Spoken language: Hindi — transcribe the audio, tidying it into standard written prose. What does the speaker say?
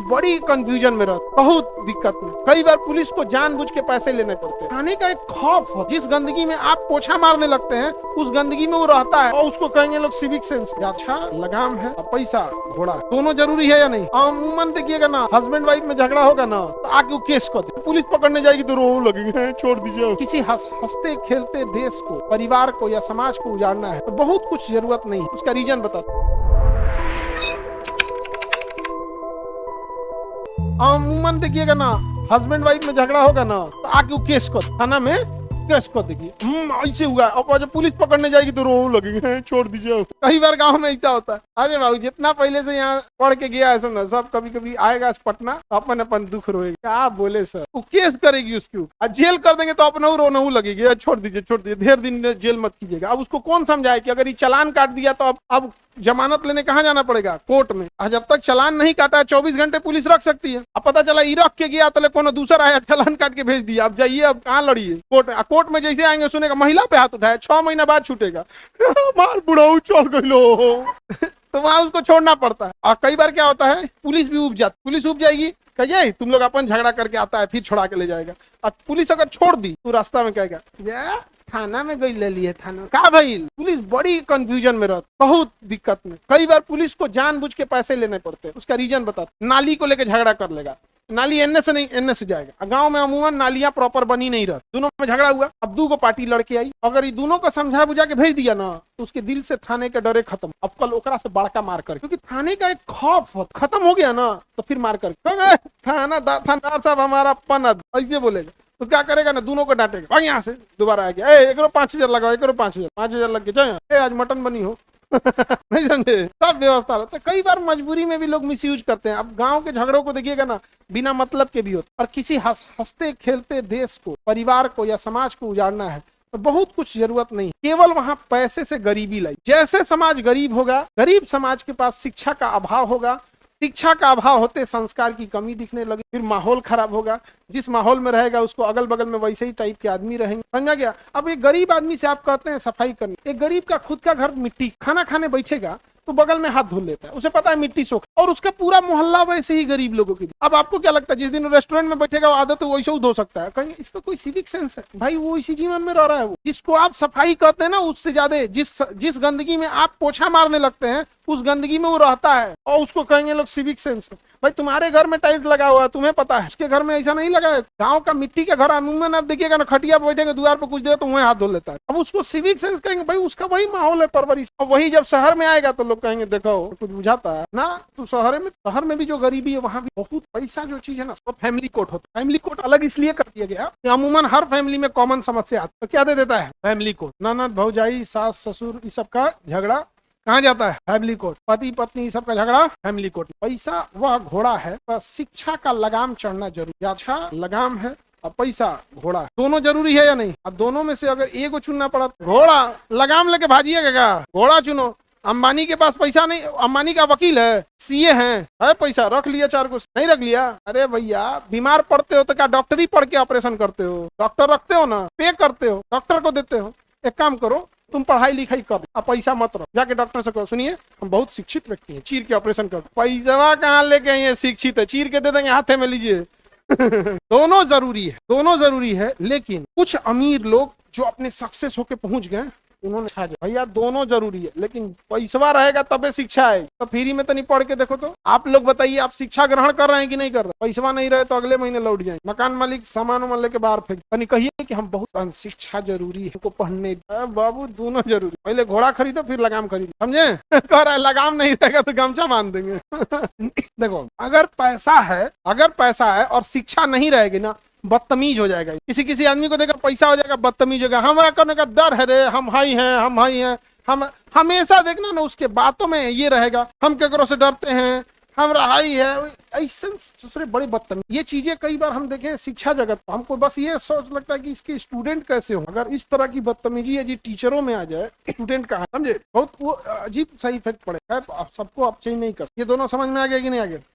बड़ी कंफ्यूजन में रहता, बहुत दिक्कत में। कई बार पुलिस को जानबूझ के पैसे लेने पड़ते हैं। खाने का एक खौफ है, जिस गंदगी में आप पोछा मारने लगते हैं उस गंदगी में वो रहता है, और उसको कहेंगे लोग सिविक सेंस। अच्छा लगाम है और पैसा घोड़ा दोनों जरूरी है या नहीं? अमूमन देखिएगा ना, हस्बैंड वाइफ में झगड़ा होगा ना तो आके वो केस कर दे, पुलिस पकड़ने जाएगी तो रो लगेगी, छोड़ दीजिए। किसी हंसते खेलते देश को, परिवार को या समाज को उजाड़ना है तो बहुत कुछ जरूरत नहीं है। उसका रीजन बताता अमूमन देखिएगा ना, हस्बैंड वाइफ में झगड़ा होगा ना तो आके वो केस कर, थाना में केस कर देगी, ऐसे हुआ, और जब पुलिस पकड़ने जाएगी तो रो लगेगी, छोड़ दीजिए। कई बार गांव में ऐसा होता है। अरे बाबू जितना पहले से यहाँ पढ़ के गया है ना, सब कभी कभी आएगा पटना तो अपन अपन दुख रोएगा, क्या बोले सर, वो केस करेगी उसके ऊपर, जेल कर देंगे तो अपना रोना लगेगी, छोड़ दीजिए ढेर दिन जेल मत कीजिएगा। अब उसको कौन समझाए कि अगर ये चालान काट दिया तो अब जमानत लेने कहाँ जाना पड़ेगा? कोर्ट में। जब तक चालान नहीं काटा है 24 घंटे पुलिस रख सकती है। अब पता चला रख के गया तो कोनो दूसरा आया चालान काट के भेज दिया, अब जाइए, अब कहाँ लड़िए कोर्ट में जैसे आएंगे सुनेगा महिला पे हाथ उठाया, 6 महीना बाद छूटेगा, मार बुढ़ाऊ चल गई तो वहां उसको छोड़ना पड़ता है। और कई बार क्या होता है, पुलिस भी उब जाती, पुलिस उब जाएगी, कहिए तुम लोग अपन झगड़ा करके आता है फिर छोड़ा के ले जाएगा। और पुलिस अगर छोड़ दी तो रास्ता में कहेगा थाना में गई, ले लिए थाना का भाई। पुलिस बड़ी कंफ्यूजन में रहती, बहुत दिक्कत में। कई बार पुलिस को जानबूझ के पैसे लेने पड़ते हैं। उसका रीजन बताता, नाली को लेकर झगड़ा कर लेगा, नाली एनए से नहीं एनए से जाएगा। गांव में अमूमन नालियां प्रॉपर बनी नहीं रहती, दोनों में झगड़ा हुआ, अब 2 पार्टी लड़के आई, अगर ये दोनों को समझा बुझा के भेज दिया ना तो उसके दिल से थाने के डरे खत्म। अब कल ओकरा से बड़का मार कर, क्योंकि थाने का एक खौफ खत्म हो गया ना तो फिर मार कर थाना साहब हमारा पनद ऐसे बोलेगा तो क्या करेगा ना, दोनों को डांटेगा, भाई यहाँ से दोबारा आ गया, एक 5,000 लगाओ, एक 5,000 लग गया, आज मटन बनी हो नहीं समझे, सब व्यवस्था रहता है। कई बार मजबूरी में भी लोग मिसयूज करते हैं। अब गांव के झगड़ों को देखिएगा ना, बिना मतलब के भी होते, और किसी हंसते खेलते देश को, परिवार को या समाज को उजाड़ना है तो बहुत कुछ जरूरत नहीं, केवल वहां पैसे से गरीबी लाई। जैसे समाज गरीब होगा, गरीब समाज के पास शिक्षा का अभाव होगा, शिक्षा का अभाव होते संस्कार की कमी दिखने लगी, फिर माहौल खराब होगा, जिस माहौल में रहेगा उसको अगल बगल में वैसे ही टाइप के आदमी रहेंगे, समझा गया। अब एक गरीब आदमी से आप कहते हैं सफाई करनी, एक गरीब का खुद का घर मिट्टी, खाना खाने बैठेगा तो बगल में हाथ धुल लेता है, उसे पता है मिट्टी सोख, और उसका पूरा मोहल्ला वैसे ही गरीब लोगों की। अब आपको क्या लगता है, जिस दिन रेस्टोरेंट में बैठेगा वो आदत है वैसे ही धो सकता है? कहेंगे इसका कोई सिविक सेंस है भाई, वो इसी जीवन में रह रहा है। वो जिसको आप सफाई कहते हैं ना, उससे ज्यादा जिस गंदगी में आप पोछा मारने लगते हैं उस गंदगी में वो रहता है, और उसको कहेंगे लोग सिविक सेंस है। भाई तुम्हारे घर में टाइल्स लगा हुआ है, तुम्हें पता है, उसके घर में ऐसा नहीं लगा है। गांव का मिट्टी का घर अमूमन आप देखिएगा ना, खटिया पे बैठेंगे, द्वार पे कुछ देर तो वहीं हाथ धो लेता है। अब उसको सिविक सेंस कहेंगे, भाई उसका वही माहौल है, परवरिश। अब वही जब शहर में आएगा तो लोग कहेंगे देखो कुछ बुझाता है ना। तो शहर में भी जो गरीबी है वहां भी बहुत पैसा जो चीज है ना, वो फैमिली कोर्ट होता है। फैमिली कोर्ट अलग इसलिए कर दिया गया कि अमूमन हर फैमिली में कॉमन समस्या आता है, तो क्या दे देता है फैमिली कोर्ट। ननद भौजाई सास ससुर इस सब का झगड़ा कहाँ जाता है? Family court. पति पत्नी सब का झगड़ा फैमिली कोर्ट। पैसा वह घोड़ा है, पर शिक्षा का लगाम चढ़ना जरूरी। अच्छा लगाम है और पैसा घोड़ा, दोनों जरूरी है या नहीं? अब दोनों में से अगर एक को चुनना पड़ा, घोड़ा लगाम लेके भाजिएगा क्या? घोड़ा चुनो। अंबानी के पास पैसा नहीं, अंबानी का वकील है, सीए है पैसा, रख लिया 4 को, नहीं रख लिया। अरे भैया बीमार पड़ते हो तो क्या डॉक्टरी पढ़ के ऑपरेशन करते हो? डॉक्टर रखते हो ना, पे करते हो, डॉक्टर को देते हो। एक काम करो, तुम पढ़ाई लिखाई कर, अब पैसा मत रखो, जाके डॉक्टर से कहो सुनिए हम बहुत शिक्षित व्यक्ति हैं, चीर के ऑपरेशन कर। पैसा कहाँ लेके आइए, शिक्षित है, चीर के दे देंगे, हाथे में लीजिए दोनों जरूरी है। लेकिन कुछ अमीर लोग जो अपने सक्सेस होके पहुंच गए, उन्होंने कहा भैया दोनों जरूरी है, लेकिन पैसा रहेगा तबे शिक्षा है। तो फ्री में तो नहीं पढ़ के देखो। तो आप लोग बताइए, आप शिक्षा ग्रहण कर रहे हैं कि नहीं कर रहे? पैसा नहीं रहे तो अगले महीने लौट जाए, मकान मालिक सामान वामान लेके बाहर फेंक। नहीं कहिए कि हम बहुत शिक्षा जरूरी है, हमको पढ़ने बाबू दोनों जरूरी। पहले घोड़ा खरीदो फिर लगाम खरीदो, समझे कह रहा है लगाम नहीं रहेगा तो गमछा बांध देंगे देखो, अगर पैसा है और शिक्षा नहीं रहेगी ना, बदतमीज हो जाएगा। किसी आदमी को देखकर पैसा हो जाएगा, बदतमीज होगा, हमारा करने का डर है रे, हम हाई हैं। हम हमेशा देखना ना उसके बातों में ये रहेगा, हम केकरो से डरते हैं, हम रहाई है, ऐसे दूसरे बड़े बदतमीज। ये चीजें कई बार हम देखें शिक्षा जगत, हमको बस ये सोच लगता है कि इसके स्टूडेंट कैसे हो। अगर इस तरह की बदतमीजी यदि टीचरों में आ जाए, स्टूडेंट का समझे बहुत वो अजीब सा इफेक्ट पड़ेगा। तो सबको आप चेंज नहीं कर, ये दोनों समझ में आ गया कि नहीं आ गया?